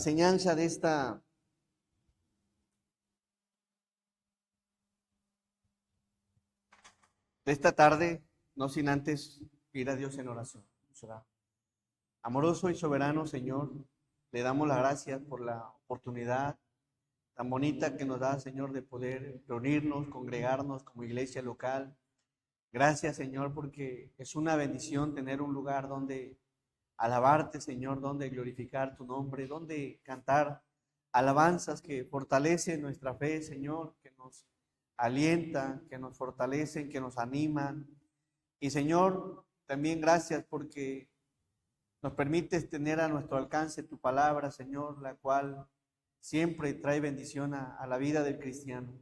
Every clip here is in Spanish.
Enseñanza de esta tarde, no sin antes ir a Dios en oración. Amoroso y soberano Señor, le damos las gracias por la oportunidad tan bonita que nos da, Señor, de poder reunirnos, congregarnos como iglesia local. Gracias, Señor, porque es una bendición tener un lugar donde alabarte, Señor, donde glorificar tu nombre, donde cantar alabanzas que fortalecen nuestra fe, Señor, que nos alientan, que nos fortalecen, que nos animan. Y, Señor, también gracias porque nos permites tener a nuestro alcance tu palabra, Señor, la cual siempre trae bendición a la vida del cristiano.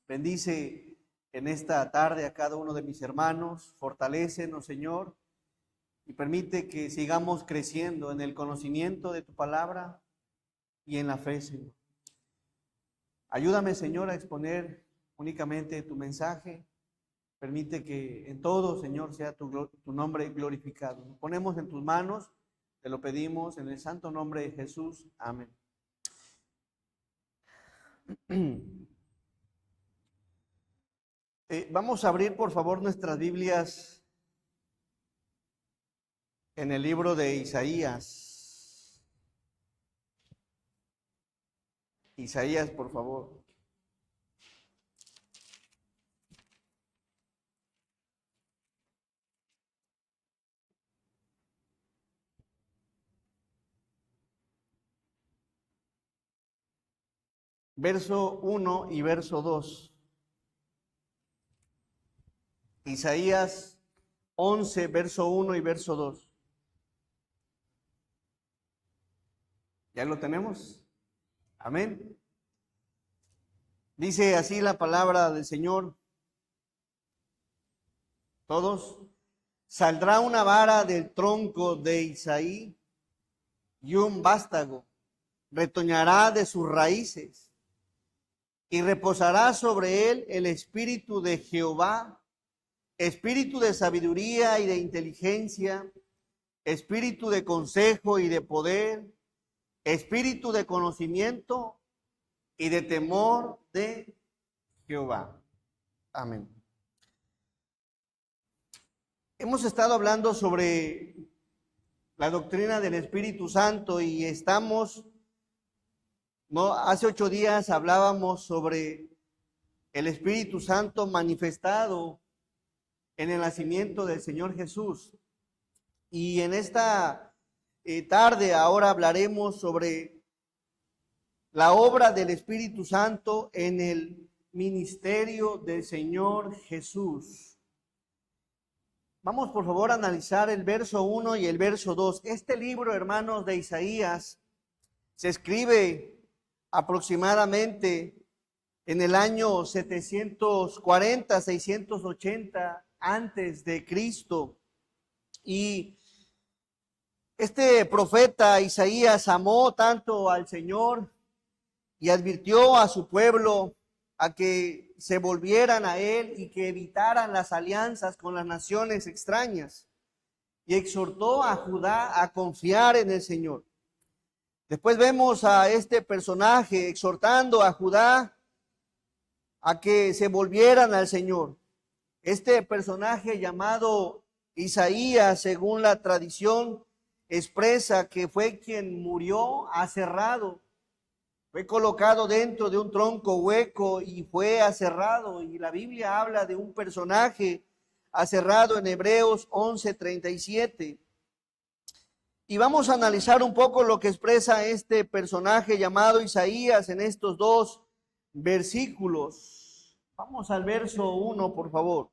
Bendice en esta tarde a cada uno de mis hermanos, fortalécenos, Señor, y permite que sigamos creciendo en el conocimiento de tu palabra y en la fe, Señor. Ayúdame, Señor, a exponer únicamente tu mensaje. Permite que en todo, Señor, sea tu nombre glorificado. Nos ponemos en tus manos, te lo pedimos en el santo nombre de Jesús. Amén. Vamos a abrir, por favor, nuestras Biblias en el libro de Isaías. Isaías, por favor. Verso 1 y verso 2. Isaías 11, verso 1 y verso 2. ¿Ya lo tenemos? Amén. Dice así la palabra del Señor. Todos. Saldrá una vara del tronco de Isaí y un vástago retoñará de sus raíces y reposará sobre él el espíritu de Jehová, espíritu de sabiduría y de inteligencia, espíritu de consejo y de poder, espíritu de conocimiento y de temor de Jehová. Amén. Hemos estado hablando sobre la doctrina del Espíritu Santo y hace 8 días hablábamos sobre el Espíritu Santo manifestado en el nacimiento del Señor Jesús. Y en esta tarde ahora hablaremos sobre la obra del Espíritu Santo en el ministerio del Señor Jesús. Vamos por favor a analizar el verso 1 y el verso 2. Este libro, hermanos, de Isaías se escribe aproximadamente en el año 740, 680 antes de Cristo. Y este profeta Isaías amó tanto al Señor y advirtió a su pueblo a que se volvieran a él y que evitaran las alianzas con las naciones extrañas. Y exhortó a Judá a confiar en el Señor. Después vemos a este personaje exhortando a Judá a que se volvieran al Señor. Este personaje llamado Isaías, según la tradición, expresa que fue quien murió aserrado. Fue colocado dentro de un tronco hueco y fue aserrado. Y la Biblia habla de un personaje aserrado en Hebreos 11:37. Y vamos a analizar un poco lo que expresa este personaje llamado Isaías en estos 2 versículos. Vamos al verso 1, por favor.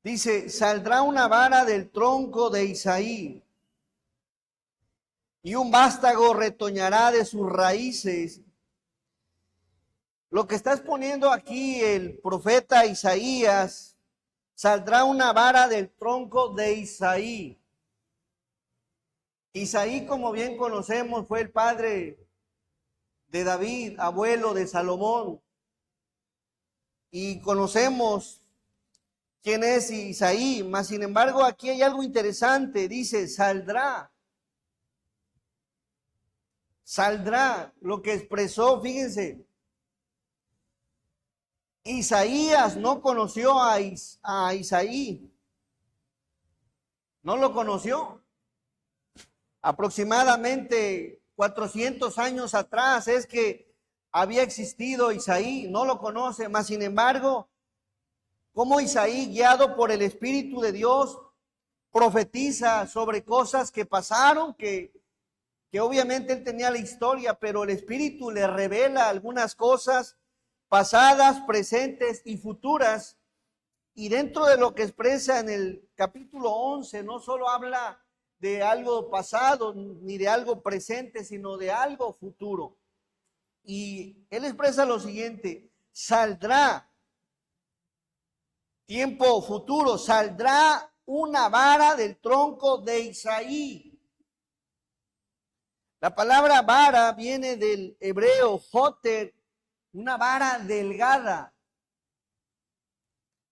Dice, saldrá una vara del tronco de Isaí y un vástago retoñará de sus raíces. Lo que está exponiendo aquí el profeta Isaías, saldrá una vara del tronco de Isaí. Isaí, como bien conocemos, fue el padre de David, abuelo de Salomón. Y conocemos quién es Isaí, mas sin embargo aquí hay algo interesante, dice, saldrá. Saldrá, lo que expresó, fíjense, Isaías no conoció a Isaí, no lo conoció. Aproximadamente 400 años atrás es que había existido Isaí, no lo conoce, mas sin embargo, como Isaí, guiado por el Espíritu de Dios, profetiza sobre cosas que pasaron, que obviamente él tenía la historia, pero el Espíritu le revela algunas cosas pasadas, presentes y futuras. Y dentro de lo que expresa en el capítulo 11, no solo habla de algo pasado ni de algo presente, sino de algo futuro. Y él expresa lo siguiente: saldrá, tiempo futuro, saldrá una vara del tronco de Isaí. La palabra vara viene del hebreo joter, una vara delgada.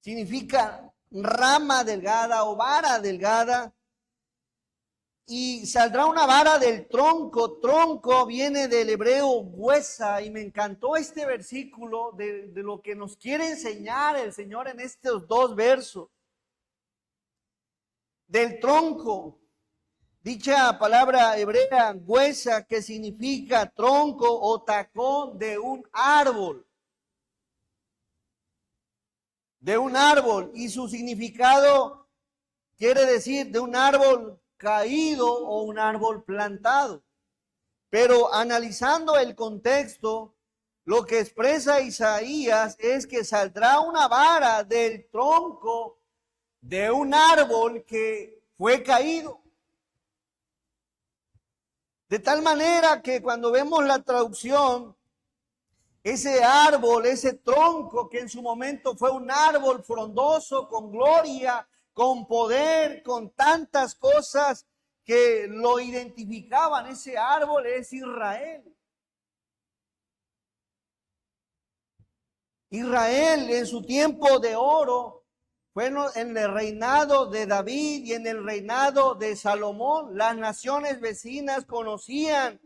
Significa rama delgada o vara delgada. Y saldrá una vara del tronco. Tronco viene del hebreo huesa. Y me encantó este versículo de lo que nos quiere enseñar el Señor en estos dos versos. Del tronco. Dicha palabra hebrea huesa, que significa tronco o tacón de un árbol. De un árbol. Y su significado quiere decir de un árbol caído o un árbol plantado. Pero analizando el contexto, lo que expresa Isaías es que saldrá una vara del tronco de un árbol que fue caído. De tal manera que cuando vemos la traducción, ese árbol, ese tronco que en su momento fue un árbol frondoso, con gloria, con poder, con tantas cosas que lo identificaban, ese árbol es Israel. Israel en su tiempo de oro fue en el reinado de David y en el reinado de Salomón. Las naciones vecinas conocían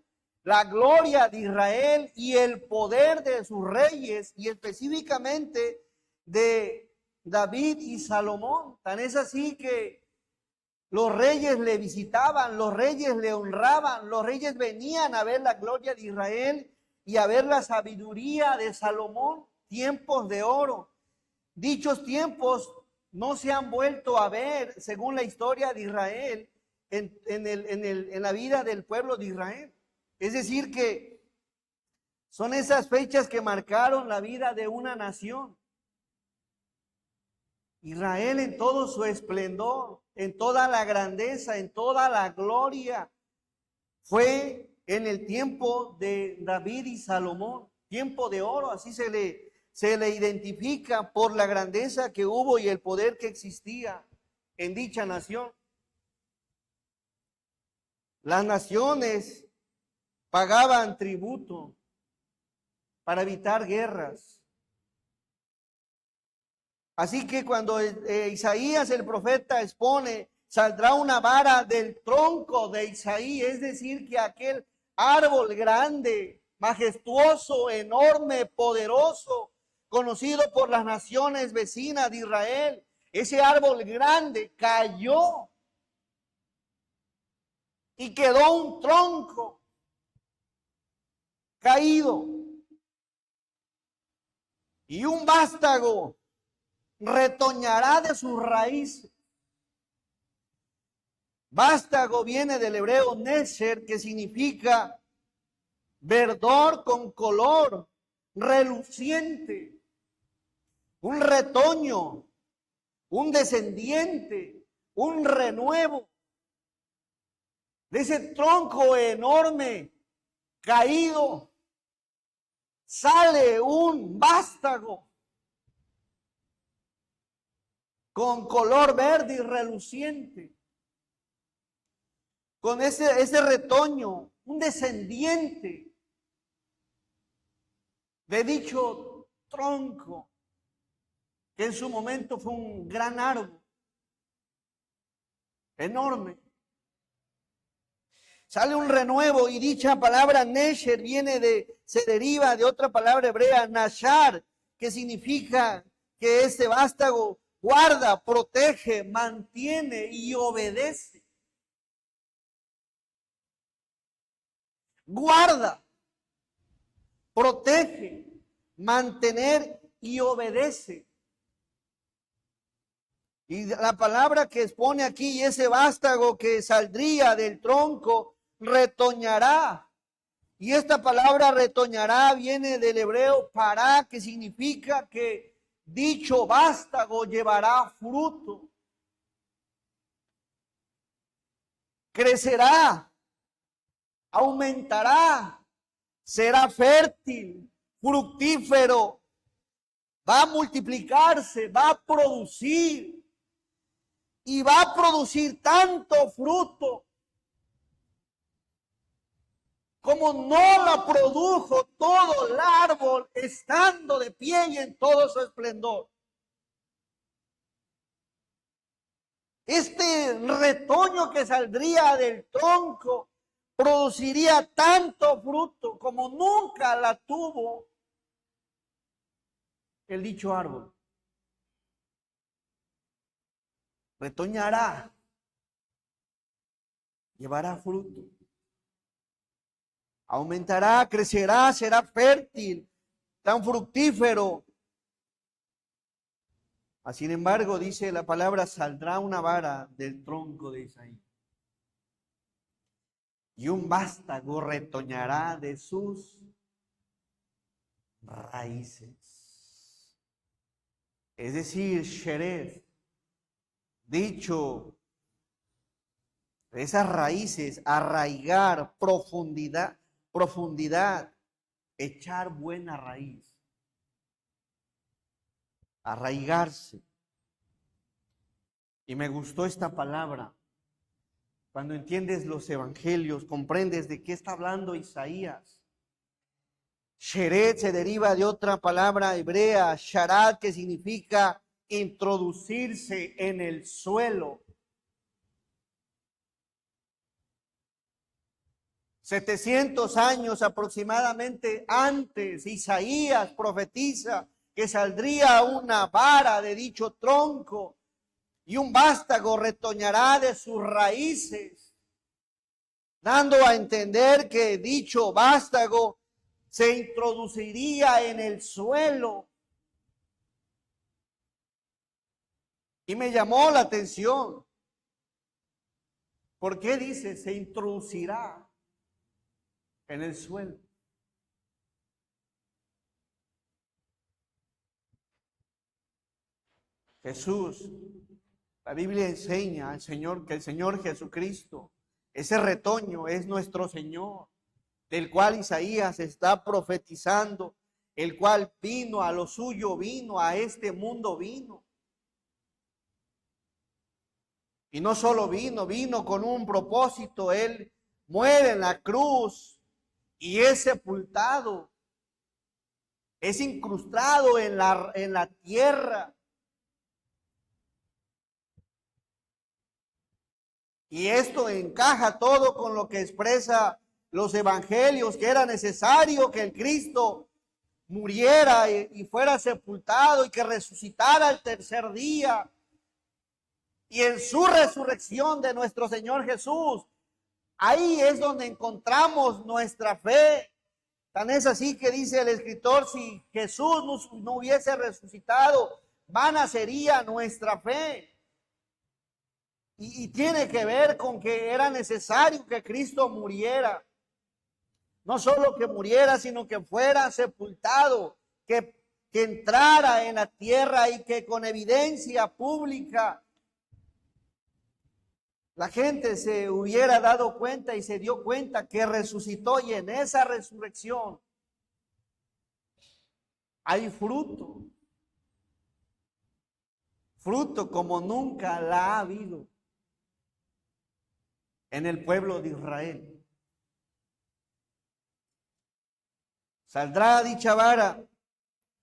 la gloria de Israel y el poder de sus reyes, y específicamente de David y Salomón. Tan es así que los reyes le visitaban, los reyes le honraban, los reyes venían a ver la gloria de Israel y a ver la sabiduría de Salomón. Tiempos de oro. Dichos tiempos no se han vuelto a ver, según la historia de Israel, en la vida del pueblo de Israel. Es decir, que son esas fechas que marcaron la vida de una nación. Israel en todo su esplendor, en toda la grandeza, en toda la gloria, fue en el tiempo de David y Salomón, tiempo de oro, así se le identifica por la grandeza que hubo y el poder que existía en dicha nación. Las naciones pagaban tributo para evitar guerras. Así que cuando Isaías el profeta expone, saldrá una vara del tronco de Isaí, es decir, que aquel árbol grande, majestuoso, enorme, poderoso, conocido por las naciones vecinas de Israel, ese árbol grande cayó y quedó un tronco caído y un vástago retoñará de sus raíces. Vástago viene del hebreo neser, que significa verdor con color reluciente, un retoño, un descendiente, un renuevo. De ese tronco enorme caído sale un vástago con color verde y reluciente, con ese retoño, un descendiente de dicho tronco, que en su momento fue un gran árbol, enorme. Sale un renuevo y dicha palabra Nesher se deriva de otra palabra hebrea, Nashar, que significa que este vástago guarda, protege, mantiene y obedece. Guarda, protege, mantener y obedece. Y la palabra que expone aquí, ese vástago que saldría del tronco, retoñará. Y esta palabra retoñará viene del hebreo para, que significa que dicho vástago llevará fruto. Crecerá, aumentará, será fértil, fructífero, va a multiplicarse, va a producir. Y va a producir tanto fruto como no la produjo todo el árbol estando de pie y en todo su esplendor. Este retoño que saldría del tronco produciría tanto fruto como nunca la tuvo el dicho árbol. Retoñará, llevará fruto, aumentará, crecerá, será fértil, tan fructífero. Sin embargo, dice la palabra, saldrá una vara del tronco de Isaí y un vástago retoñará de sus raíces. Es decir, Shered, dicho, esas raíces, arraigar, profundidad, echar buena raíz, arraigarse. Y me gustó esta palabra. Cuando entiendes los evangelios, comprendes de qué está hablando Isaías. Shered se deriva de otra palabra hebrea, sharat, que significa introducirse en el suelo. 700 años aproximadamente antes, Isaías profetiza que saldría una vara de dicho tronco y un vástago retoñará de sus raíces, dando a entender que dicho vástago se introduciría en el suelo. Y me llamó la atención. ¿Por qué dice se introducirá en el suelo? Jesús, la Biblia enseña al Señor que el Señor Jesucristo, ese retoño es nuestro Señor, del cual Isaías está profetizando, el cual vino a lo suyo, vino a este mundo, vino. Y no solo vino con un propósito. Él muere en la cruz y es sepultado, es incrustado en la tierra. Y esto encaja todo con lo que expresa los evangelios, que era necesario que el Cristo muriera y fuera sepultado y que resucitara el tercer día. Y en su resurrección de nuestro Señor Jesús, ahí es donde encontramos nuestra fe. Tan es así que dice el escritor, si Jesús no hubiese resucitado, vana sería nuestra fe. Y tiene que ver con que era necesario que Cristo muriera. No solo que muriera, sino que fuera sepultado, que entrara en la tierra y que con evidencia pública la gente se hubiera dado cuenta y se dio cuenta que resucitó, y en esa resurrección hay fruto. Fruto como nunca la ha habido en el pueblo de Israel. Saldrá dicha vara.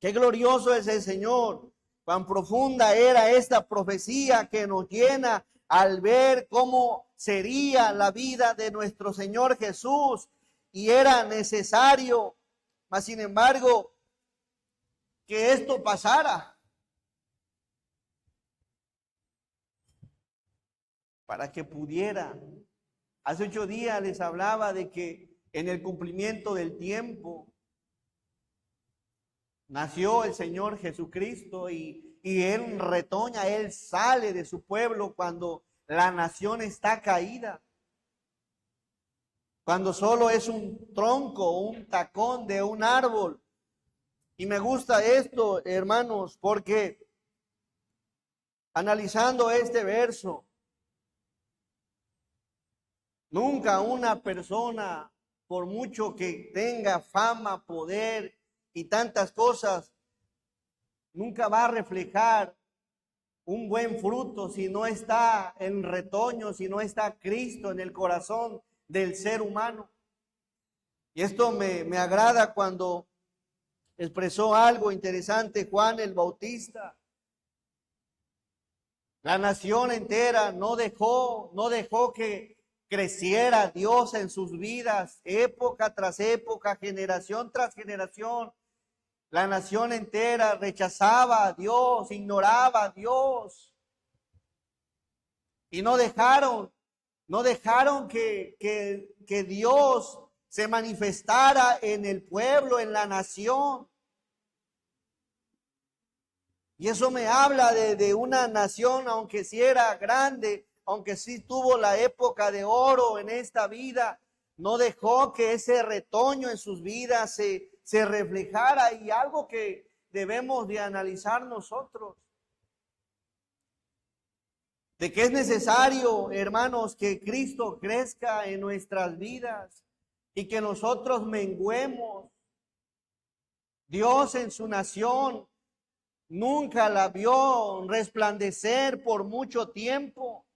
Qué glorioso es el Señor. Cuán profunda era esta profecía que nos llena al ver cómo sería la vida de nuestro Señor Jesús y era necesario, mas sin embargo, que esto pasara para que pudiera. Hace 8 días les hablaba de que en el cumplimiento del tiempo nació el Señor Jesucristo y Él retoña, Él sale de su pueblo cuando la nación está caída. Cuando solo es un tronco, un tacón de un árbol. Y me gusta esto, hermanos, porque analizando este verso, nunca una persona, por mucho que tenga fama, poder y tantas cosas, nunca va a reflejar un buen fruto si no está en retoño, si no está Cristo en el corazón del ser humano. Y esto me agrada cuando expresó algo interesante Juan el Bautista. La nación entera no dejó que creciera Dios en sus vidas, época tras época, generación tras generación. La nación entera rechazaba a Dios, ignoraba a Dios. Y no dejaron que Dios se manifestara en el pueblo, en la nación. Y eso me habla de una nación, aunque sí era grande, aunque sí tuvo la época de oro en esta vida, no dejó que ese retoño en sus vidas se reflejara, y algo que debemos de analizar nosotros. De que es necesario, hermanos, que Cristo crezca en nuestras vidas y que nosotros menguemos. Dios en su nación nunca la vio resplandecer por mucho tiempo.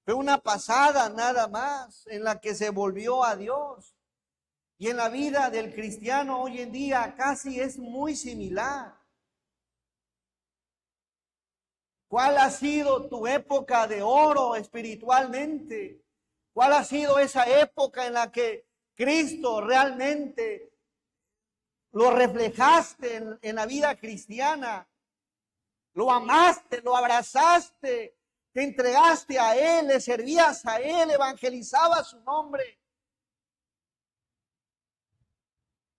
Fue una pasada nada más en la que se volvió a Dios. Y en la vida del cristiano hoy en día casi es muy similar. ¿Cuál ha sido tu época de oro espiritualmente? ¿Cuál ha sido esa época en la que Cristo realmente lo reflejaste en la vida cristiana? Lo amaste, lo abrazaste, te entregaste a Él, le servías a Él, evangelizabas su nombre.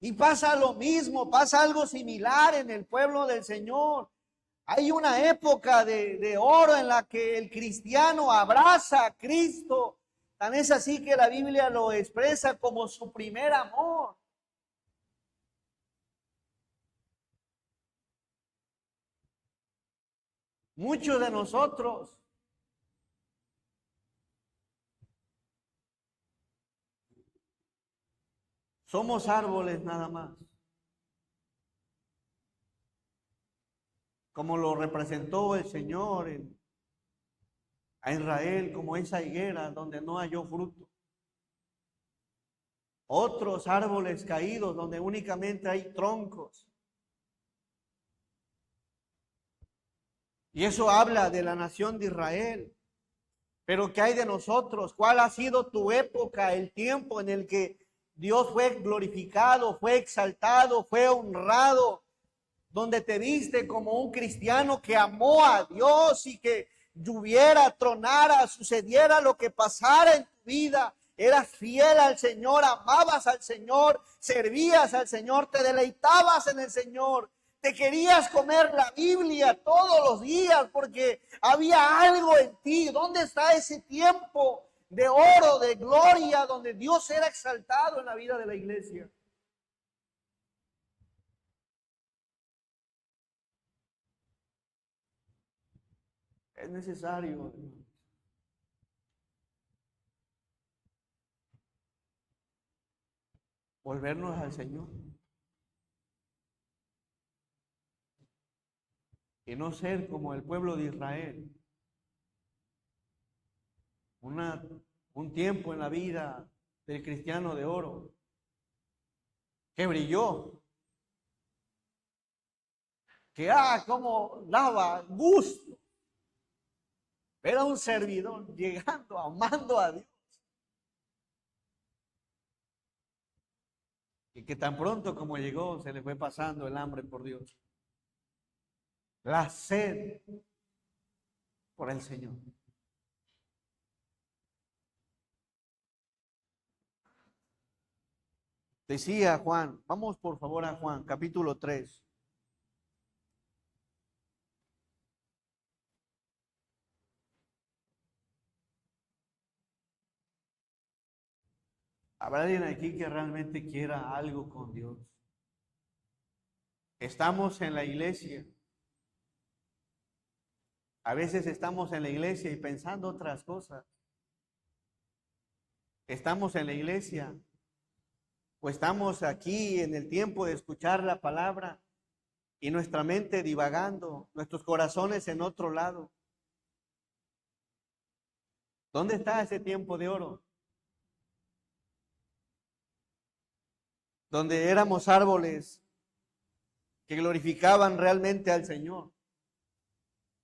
Y pasa lo mismo, pasa algo similar en el pueblo del Señor. Hay una época de oro en la que el cristiano abraza a Cristo. Tan es así que la Biblia lo expresa como su primer amor. Muchos de nosotros somos árboles nada más. Como lo representó el Señor a Israel, como esa higuera donde no halló fruto. Otros árboles caídos donde únicamente hay troncos. Y eso habla de la nación de Israel. Pero ¿qué hay de nosotros? ¿Cuál ha sido tu época, el tiempo en el que Dios fue glorificado, fue exaltado, fue honrado? Donde te viste como un cristiano que amó a Dios y que lloviera, tronara, sucediera lo que pasara en tu vida. Eras fiel al Señor, amabas al Señor, servías al Señor, te deleitabas en el Señor. Te querías comer la Biblia todos los días porque había algo en ti. ¿Dónde está ese tiempo de oro, de gloria, donde Dios era exaltado en la vida de la iglesia? Es necesario volvernos al Señor y no ser como el pueblo de Israel. Un tiempo en la vida del cristiano de oro que brilló, que como daba gusto Era un servidor llegando, amando a Dios. Y que tan pronto como llegó, se le fue pasando el hambre por Dios. La sed por el Señor. Decía Juan, vamos por favor a Juan, capítulo 3. ¿Habrá alguien aquí que realmente quiera algo con Dios? Estamos en la iglesia. A veces estamos en la iglesia y pensando otras cosas. Estamos en la iglesia o estamos aquí en el tiempo de escuchar la palabra y nuestra mente divagando, nuestros corazones en otro lado. ¿Dónde está ese tiempo de oro? Donde éramos árboles que glorificaban realmente al Señor.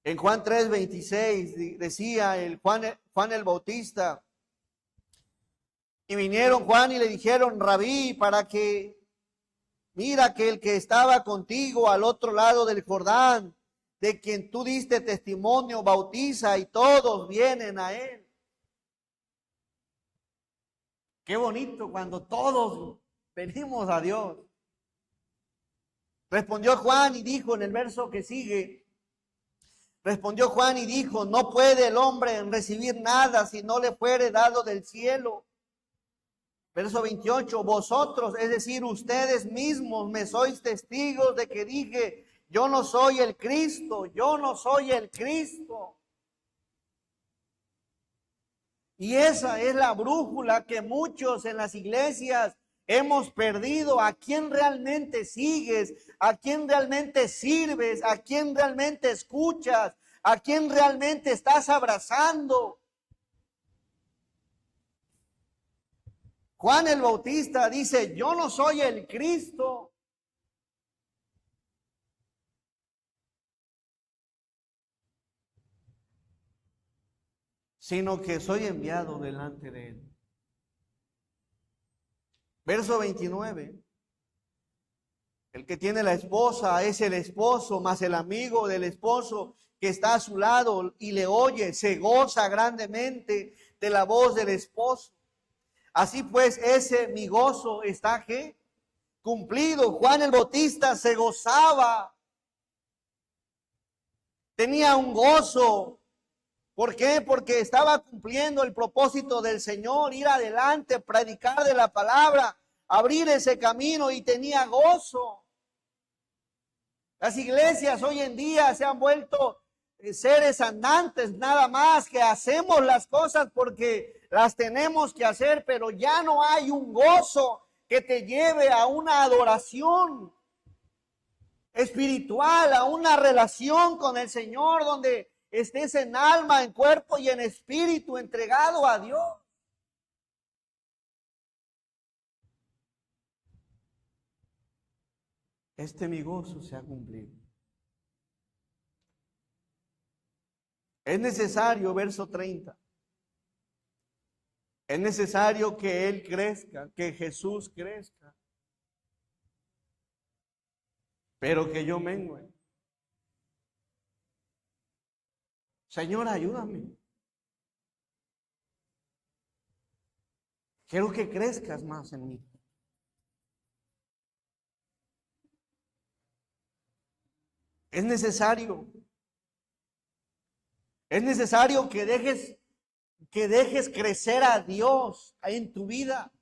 En Juan 3:26 decía Juan el Bautista, y vinieron Juan y le dijeron, Rabí, mira que el que estaba contigo al otro lado del Jordán, de quien tú diste testimonio, bautiza y todos vienen a él. Qué bonito cuando todos venimos a Dios. Respondió Juan y dijo en el verso que sigue, respondió Juan y dijo, no puede el hombre recibir nada si no le fuere dado del cielo. Verso 28, vosotros, es decir, ustedes mismos me sois testigos de que dije, yo no soy el Cristo, yo no soy el Cristo. Y esa es la brújula que muchos en las iglesias hemos perdido. ¿A quién realmente sigues? ¿A quién realmente sirves? ¿A quién realmente escuchas? ¿A quién realmente estás abrazando? Juan el Bautista dice, yo no soy el Cristo. Sino que soy enviado delante de él. Verso 29. El que tiene la esposa es el esposo, más el amigo del esposo que está a su lado y le oye, se goza grandemente de la voz del esposo. Así pues, ese mi gozo está ¿qué? Cumplido. Juan el Bautista se gozaba. Tenía un gozo. ¿Por qué? Porque estaba cumpliendo el propósito del Señor, ir adelante, predicar de la palabra, abrir ese camino y tenía gozo. Las iglesias hoy en día se han vuelto seres andantes, nada más que hacemos las cosas porque las tenemos que hacer, pero ya no hay un gozo que te lleve a una adoración espiritual, a una relación con el Señor donde estés en alma, en cuerpo y en espíritu entregado a Dios. Mi gozo se ha cumplido. Es necesario, verso 30. Es necesario que Él crezca, que Jesús crezca, pero que yo mengue. Señor, ayúdame. Quiero que crezcas más en mí. Es necesario que dejes crecer a Dios en tu vida.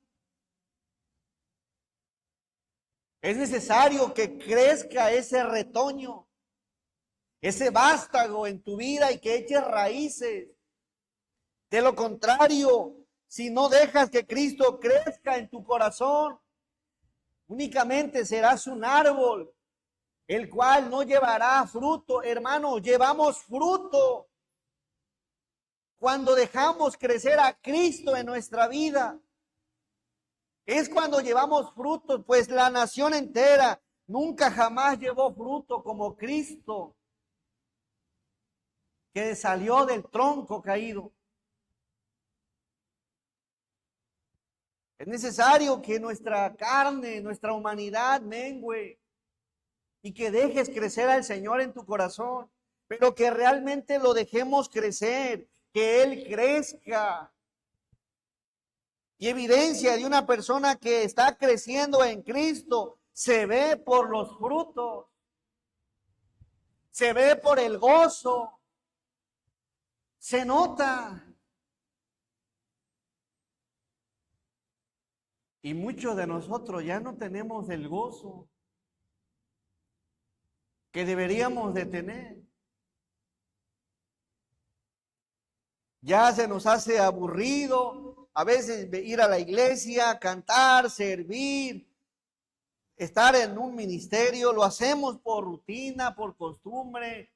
Es necesario que crezca ese retoño, ese vástago en tu vida y que eches raíces. De lo contrario, si no dejas que Cristo crezca en tu corazón, únicamente serás un árbol, el cual no llevará fruto. Hermano, llevamos fruto cuando dejamos crecer a Cristo en nuestra vida. Es cuando llevamos frutos, pues la nación entera nunca jamás llevó fruto como Cristo. que salió del tronco caído. Es necesario que nuestra carne, nuestra humanidad mengüe y que dejes crecer al Señor en tu corazón, pero que realmente lo dejemos crecer, que Él crezca. Y evidencia de una persona que está creciendo en Cristo se ve por los frutos, se ve por el gozo, se nota. Y muchos de nosotros ya no tenemos el gozo que deberíamos de tener. Ya se nos hace aburrido a veces ir a la iglesia, cantar, servir, estar en un ministerio. Lo hacemos por rutina, por costumbre.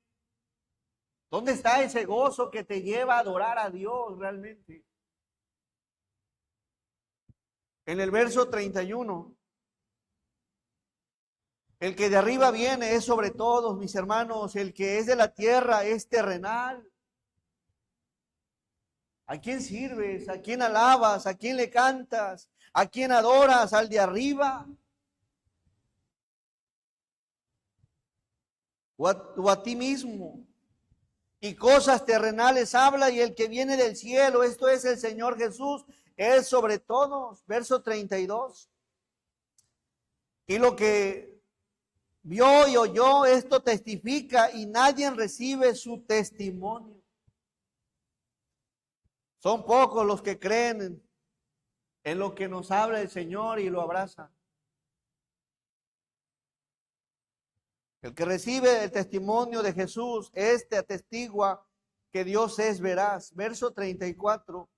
¿Dónde está ese gozo que te lleva a adorar a Dios realmente? En el verso 31, el que de arriba viene es sobre todos, mis hermanos, el que es de la tierra es terrenal. ¿A quién sirves? ¿A quién alabas? ¿A quién le cantas? ¿A quién adoras? ¿Al de arriba? ¿O a ti mismo? Y cosas terrenales habla, y el que viene del cielo, esto es el Señor Jesús, es sobre todos. Verso 32. Y lo que vio y oyó, esto testifica, y nadie recibe su testimonio. Son pocos los que creen en lo que nos habla el Señor y lo abrazan. El que recibe el testimonio de Jesús, este atestigua que Dios es veraz. Verso 34.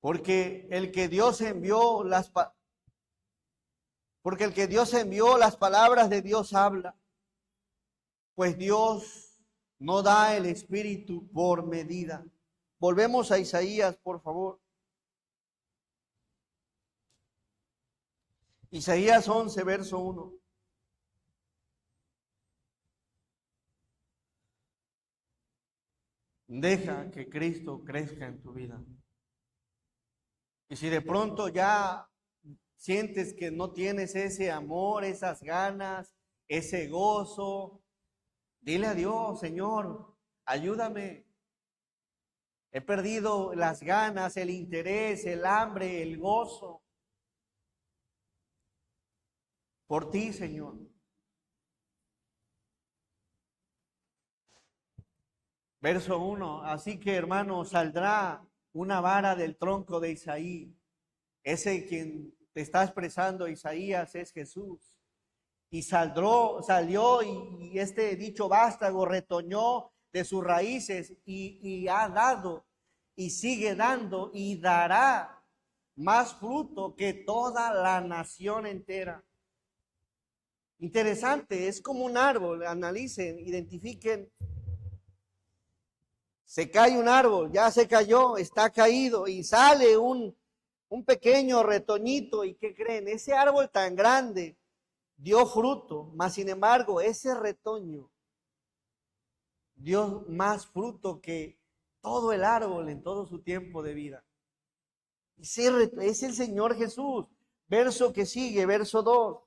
Porque el que Dios envió las palabras de Dios habla. Pues Dios no da el Espíritu por medida. Volvemos a Isaías, por favor. Isaías 11, verso 1. Deja que Cristo crezca en tu vida. Y si de pronto ya sientes que no tienes ese amor, esas ganas, ese gozo, dile a Dios: Señor, ayúdame. He perdido las ganas, el interés, el hambre, el gozo por ti, Señor. Verso 1. Así que, hermano, saldrá una vara del tronco de Isaí. Ese quien te está expresando Isaías es Jesús. Y salió y este dicho vástago retoñó de sus raíces y ha dado y sigue dando y dará más fruto que toda la nación entera. Interesante, es como un árbol. Analicen, identifiquen. Se cae un árbol, ya se cayó, está caído y sale un pequeño retoñito. ¿Y qué creen? Ese árbol tan grande dio fruto, mas sin embargo ese retoño dio más fruto que todo el árbol en todo su tiempo de vida. Es el Señor Jesús. Verso que sigue, verso 2.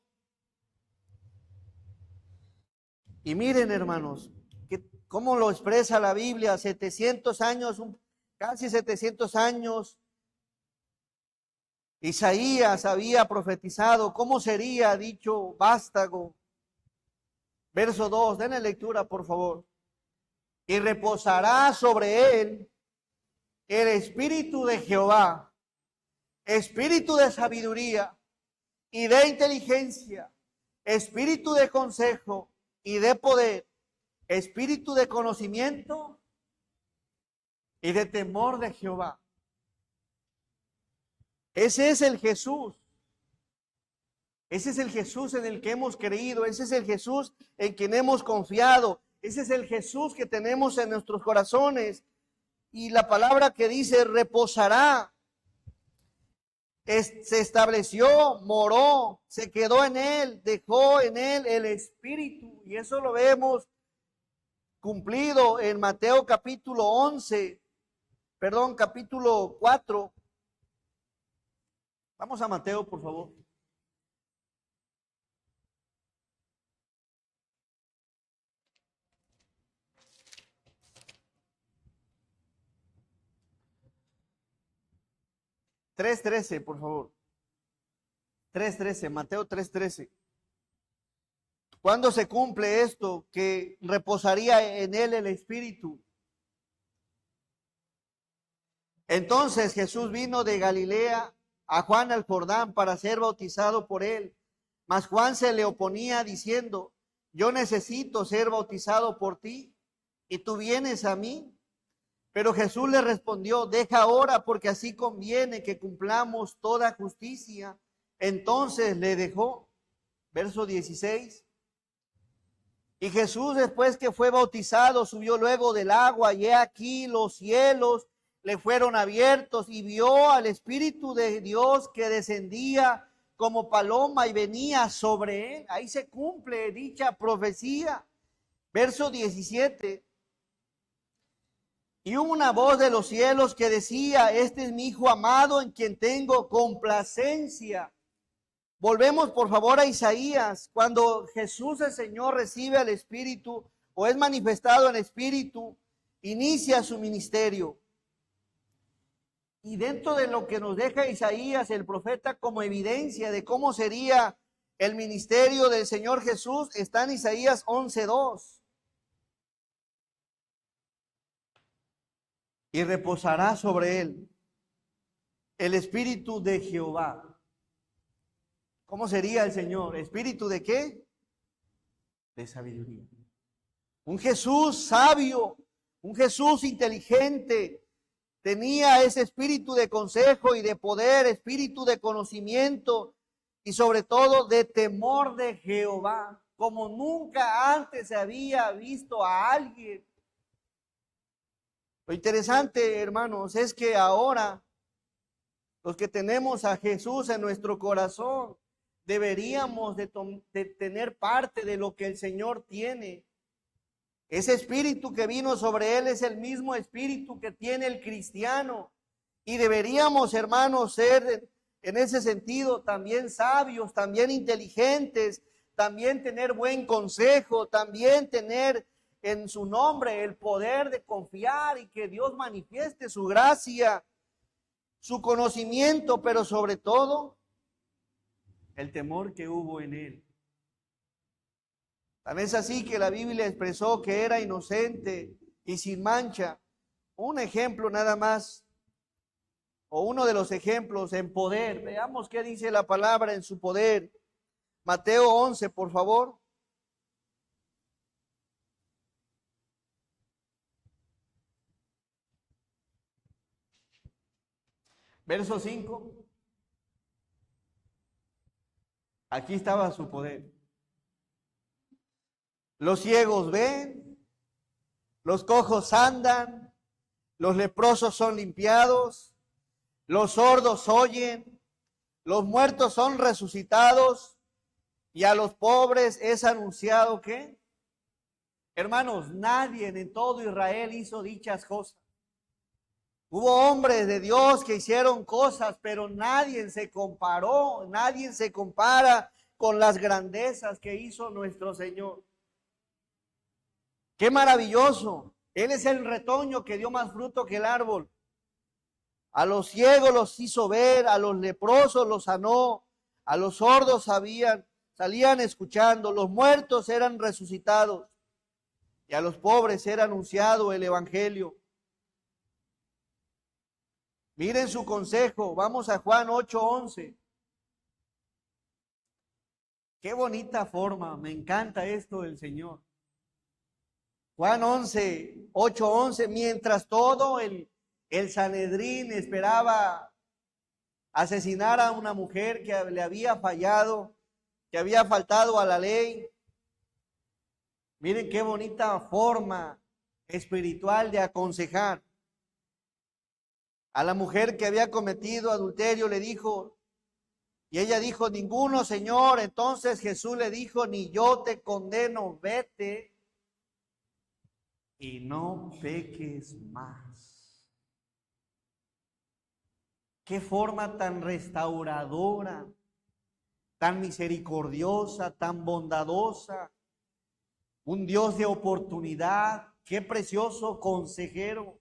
Y miren, hermanos, cómo lo expresa la Biblia. 700 años, casi 700 años, Isaías había profetizado cómo sería dicho vástago. Verso 2, denle lectura, por favor. Y reposará sobre él el espíritu de Jehová, espíritu de sabiduría y de inteligencia, espíritu de consejo y de poder, espíritu de conocimiento y de temor de Jehová. Ese es el Jesús. Ese es el Jesús en el que hemos creído. Ese es el Jesús en quien hemos confiado. Ese es el Jesús que tenemos en nuestros corazones. Y la palabra que dice reposará, se estableció, moró, se quedó en él, dejó en él el Espíritu. Y eso lo vemos cumplido en Mateo capítulo 4. Vamos a Mateo, por favor. Tres trece, por favor. 3:13, Mateo 3:13. ¿Cuándo se cumple esto? Que reposaría en él el Espíritu. Entonces Jesús vino de Galilea a Juan al Jordán para ser bautizado por él. Mas Juan se le oponía diciendo: yo necesito ser bautizado por ti, y tú vienes a mí. Pero Jesús le respondió: deja ahora, porque así conviene que cumplamos toda justicia. Entonces le dejó. Verso 16. Y Jesús, después que fue bautizado, subió luego del agua, y he aquí los cielos le fueron abiertos, y vio al Espíritu de Dios que descendía como paloma y venía sobre él. Ahí se cumple dicha profecía. Verso 17. Y hubo una voz de los cielos que decía: este es mi Hijo amado, en quien tengo complacencia. Volvemos por favor a Isaías. Cuando Jesús el Señor recibe al Espíritu o es manifestado en Espíritu, inicia su ministerio. Y dentro de lo que nos deja Isaías, el profeta, como evidencia de cómo sería el ministerio del Señor Jesús, está en Isaías 11:2. Y reposará sobre él el Espíritu de Jehová. ¿Cómo sería el Señor? ¿Espíritu de qué? De sabiduría. Un Jesús sabio, un Jesús inteligente. Tenía ese espíritu de consejo y de poder, espíritu de conocimiento y sobre todo de temor de Jehová, como nunca antes se había visto a alguien. Lo interesante, hermanos, es que ahora los que tenemos a Jesús en nuestro corazón deberíamos de tener parte de lo que el Señor tiene. Ese espíritu que vino sobre él es el mismo espíritu que tiene el cristiano. Y deberíamos, hermanos, ser en ese sentido también sabios, también inteligentes, también tener buen consejo, también tener en su nombre el poder de confiar y que Dios manifieste su gracia, su conocimiento, pero sobre todo el temor que hubo en él. Tan es así que la Biblia expresó que era inocente y sin mancha. Un ejemplo nada más, o uno de los ejemplos en poder. Veamos qué dice la palabra en su poder. Mateo 11, por favor. Verso 5. Aquí estaba su poder. Los ciegos ven, los cojos andan, los leprosos son limpiados, los sordos oyen, los muertos son resucitados y a los pobres es anunciado que, hermanos, nadie en todo Israel hizo dichas cosas. Hubo hombres de Dios que hicieron cosas, pero nadie se comparó, nadie se compara con las grandezas que hizo nuestro Señor. ¡Qué maravilloso! Él es el retoño que dio más fruto que el árbol. A los ciegos los hizo ver, a los leprosos los sanó, a los sordos salían escuchando, los muertos eran resucitados y a los pobres era anunciado el evangelio. Miren su consejo, vamos a Juan 8:11. Qué bonita forma, me encanta esto del Señor. Juan 8:11, mientras todo el Sanedrín esperaba asesinar a una mujer que le había fallado, que había faltado a la ley. Miren qué bonita forma espiritual de aconsejar. A la mujer que había cometido adulterio le dijo, y ella dijo, ninguno, Señor. Entonces Jesús le dijo, ni yo te condeno, vete y no peques más. Qué forma tan restauradora, tan misericordiosa, tan bondadosa. Un Dios de oportunidad, qué precioso consejero.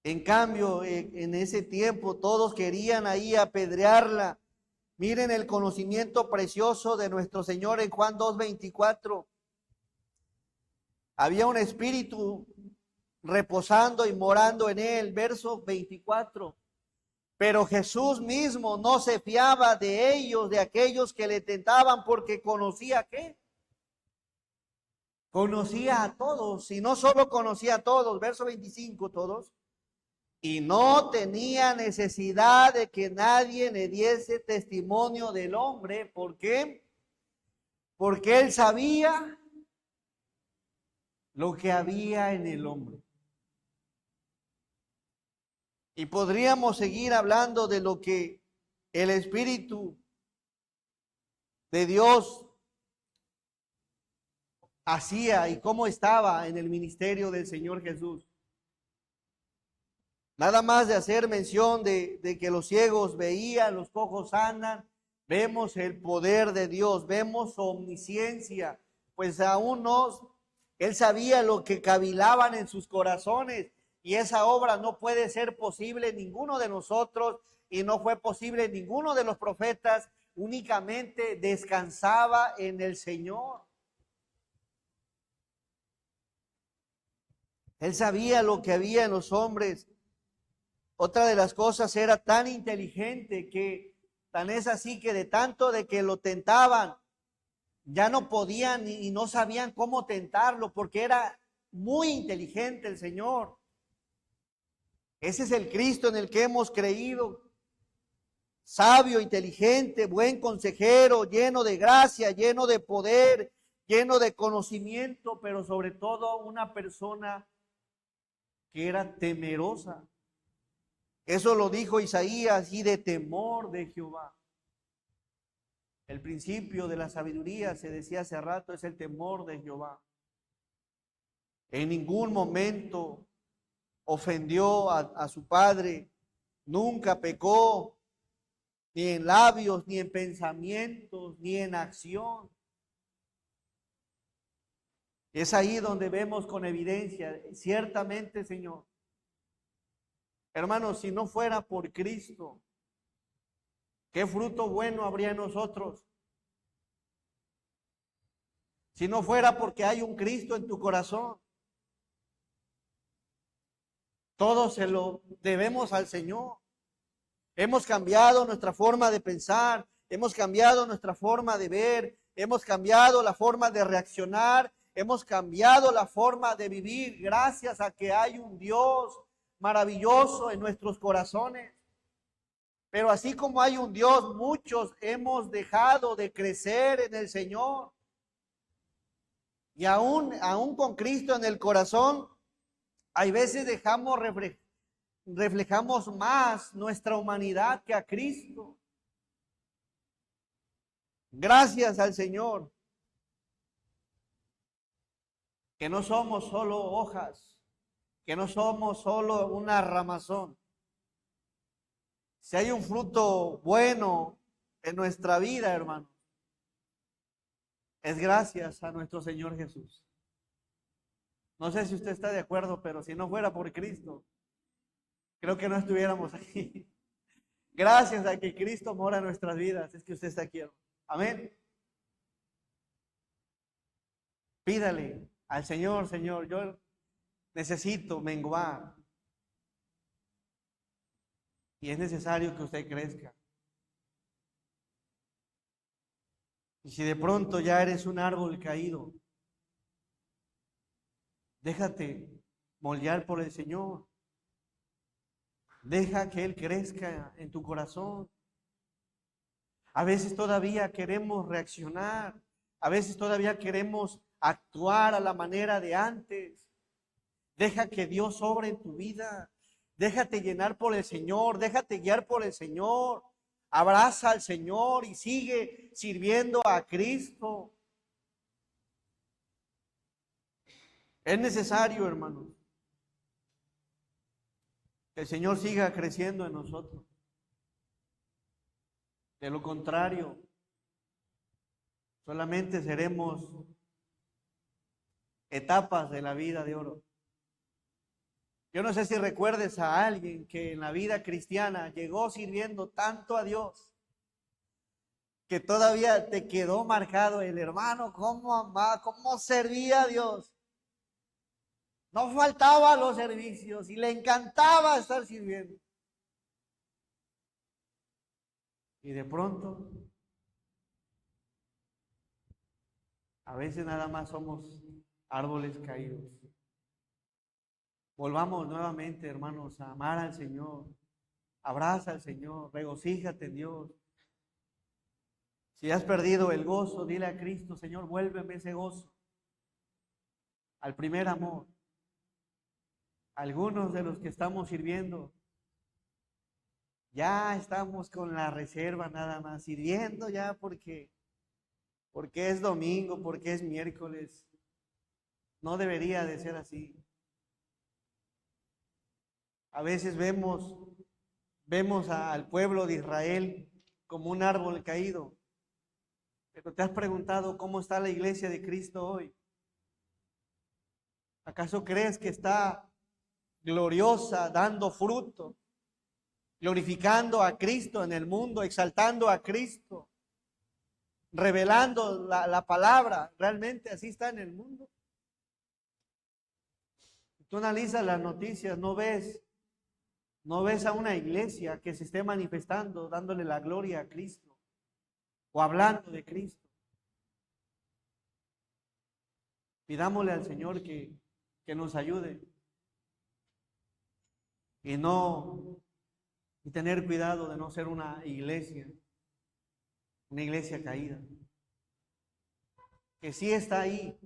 En cambio, en ese tiempo todos querían ahí apedrearla. Miren el conocimiento precioso de nuestro Señor en Juan 2:24. Había un espíritu reposando y morando en él. Verso 24. Pero Jesús mismo no se fiaba de ellos, de aquellos que le tentaban, porque conocía ¿qué? Conocía a todos, y no solo conocía a todos, verso 25, todos, y no tenía necesidad de que nadie le diese testimonio del hombre. ¿Por qué? Porque él sabía lo que había en el hombre. Y podríamos seguir hablando de lo que el Espíritu de Dios hacía y cómo estaba en el ministerio del Señor Jesús. Nada más de hacer mención de que los ciegos veían, los cojos andan, vemos el poder de Dios, vemos su omnisciencia, pues aún no, él sabía lo que cavilaban en sus corazones, y esa obra no puede ser posible en ninguno de nosotros, y no fue posible en ninguno de los profetas, únicamente descansaba en el Señor. Él sabía lo que había en los hombres. Otra de las cosas, era tan inteligente que tan es así que de tanto de que lo tentaban, ya no podían y no sabían cómo tentarlo, porque era muy inteligente el Señor. Ese es el Cristo en el que hemos creído. Sabio, inteligente, buen consejero, lleno de gracia, lleno de poder, lleno de conocimiento, pero sobre todo una persona que era temerosa. Eso lo dijo Isaías, y de temor de Jehová. El principio de la sabiduría, se decía hace rato, es el temor de Jehová. En ningún momento ofendió a su padre, nunca pecó, ni en labios, ni en pensamientos, ni en acción. Es ahí donde vemos con evidencia, ciertamente, Señor. Hermanos, si no fuera por Cristo, ¿qué fruto bueno habría en nosotros? Si no fuera porque hay un Cristo en tu corazón, todo se lo debemos al Señor. Hemos cambiado nuestra forma de pensar, hemos cambiado nuestra forma de ver, hemos cambiado la forma de reaccionar, hemos cambiado la forma de vivir gracias a que hay un Dios maravilloso en nuestros corazones. Pero así como hay un Dios, muchos hemos dejado de crecer en el Señor. Y aún con Cristo en el corazón, hay veces reflejamos más nuestra humanidad que a Cristo. Gracias al Señor, que no somos solo hojas, que no somos solo una ramazón. Si hay un fruto bueno en nuestra vida, hermano, es gracias a nuestro Señor Jesús. No sé si usted está de acuerdo, pero si no fuera por Cristo, creo que no estuviéramos aquí. Gracias a que Cristo mora en nuestras vidas, es que usted está aquí. Amén. Pídale al Señor, Señor, yo necesito menguar. Y es necesario que usted crezca. Y si de pronto ya eres un árbol caído, déjate moldear por el Señor. Deja que Él crezca en tu corazón. A veces todavía queremos reaccionar. A veces todavía queremos actuar a la manera de antes. Deja que Dios obre en tu vida. Déjate llenar por el Señor. Déjate guiar por el Señor. Abraza al Señor y sigue sirviendo a Cristo. Es necesario, hermanos, que el Señor siga creciendo en nosotros. De lo contrario, solamente seremos etapas de la vida de oro. Yo no sé si recuerdes a alguien que en la vida cristiana llegó sirviendo tanto a Dios, que todavía te quedó marcado el hermano, cómo amaba, cómo servía a Dios. No faltaba a los servicios y le encantaba estar sirviendo. Y de pronto, a veces nada más somos árboles caídos. Volvamos nuevamente, hermanos, a amar al Señor. Abraza al Señor, regocíjate en Dios. Si has perdido el gozo, dile a Cristo, Señor, vuélveme ese gozo. Al primer amor. Algunos de los que estamos sirviendo, ya estamos con la reserva nada más, sirviendo ya porque es domingo, porque es miércoles. No debería de ser así. A veces vemos al pueblo de Israel como un árbol caído. Pero ¿te has preguntado cómo está la iglesia de Cristo hoy? ¿Acaso crees que está gloriosa, dando fruto, glorificando a Cristo en el mundo, exaltando a Cristo, revelando la palabra? ¿Realmente así está en el mundo? Tú analizas las noticias, no ves a una iglesia que se esté manifestando, dándole la gloria a Cristo o hablando de Cristo. Pidámosle al Señor que nos ayude y tener cuidado de no ser una iglesia caída, que sí está ahí,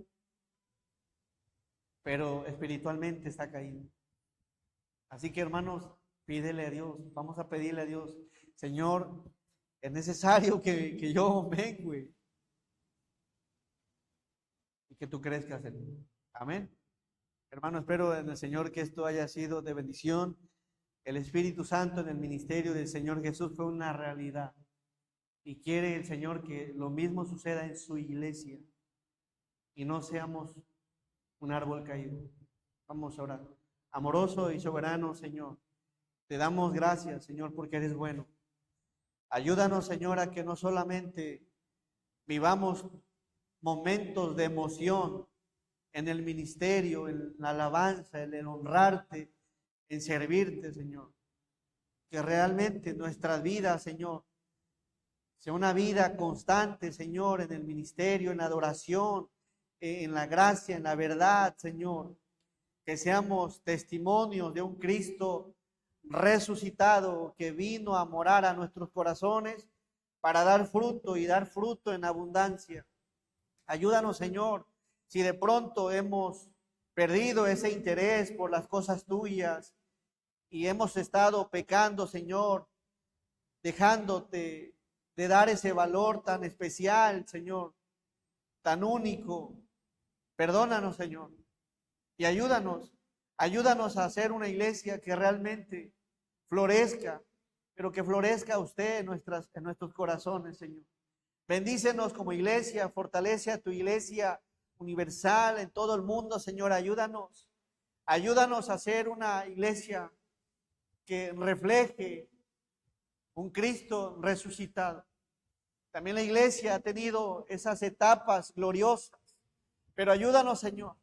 pero espiritualmente está caída. Así que, hermanos, pídele a Dios, vamos a pedirle a Dios, Señor, es necesario que yo mengue y que tú crezcas en mí. Amén. Hermano, espero en el Señor que esto haya sido de bendición. El Espíritu Santo en el ministerio del Señor Jesús fue una realidad. Y quiere el Señor que lo mismo suceda en su iglesia y no seamos un árbol caído. Vamos a orar. Amoroso y soberano Señor, te damos gracias, Señor, porque eres bueno. Ayúdanos, Señor, a que no solamente vivamos momentos de emoción en el ministerio, en la alabanza, en el honrarte, en servirte, Señor. Que realmente nuestras vidas, Señor, sea una vida constante, Señor, en el ministerio, en la adoración, en la gracia, en la verdad, Señor. Que seamos testimonios de un Cristo resucitado que vino a morar a nuestros corazones para dar fruto y dar fruto en abundancia. Ayúdanos, Señor, si de pronto hemos perdido ese interés por las cosas tuyas y hemos estado pecando, Señor, dejándote de dar ese valor tan especial, Señor, tan único. Perdónanos, Señor, y ayúdanos a hacer una iglesia que realmente florezca, pero que florezca usted en nuestros corazones, Señor. Bendícenos como iglesia, fortalece a tu iglesia universal en todo el mundo, Señor. Ayúdanos a hacer una iglesia que refleje un Cristo resucitado. También la iglesia ha tenido esas etapas gloriosas, pero ayúdanos, Señor.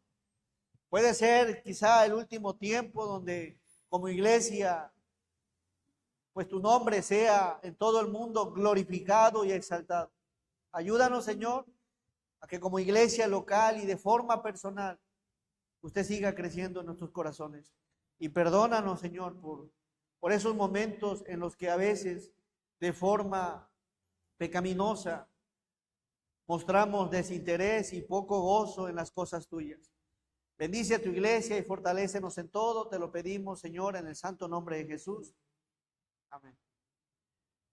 Puede ser quizá el último tiempo donde como iglesia, pues tu nombre sea en todo el mundo glorificado y exaltado. Ayúdanos, Señor, a que como iglesia local y de forma personal, usted siga creciendo en nuestros corazones. Y perdónanos, Señor, por esos momentos en los que a veces de forma pecaminosa mostramos desinterés y poco gozo en las cosas tuyas. Bendice a tu iglesia y fortalécenos en todo. Te lo pedimos, Señor, en el santo nombre de Jesús. Amén.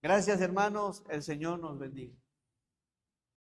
Gracias, hermanos. El Señor nos bendiga.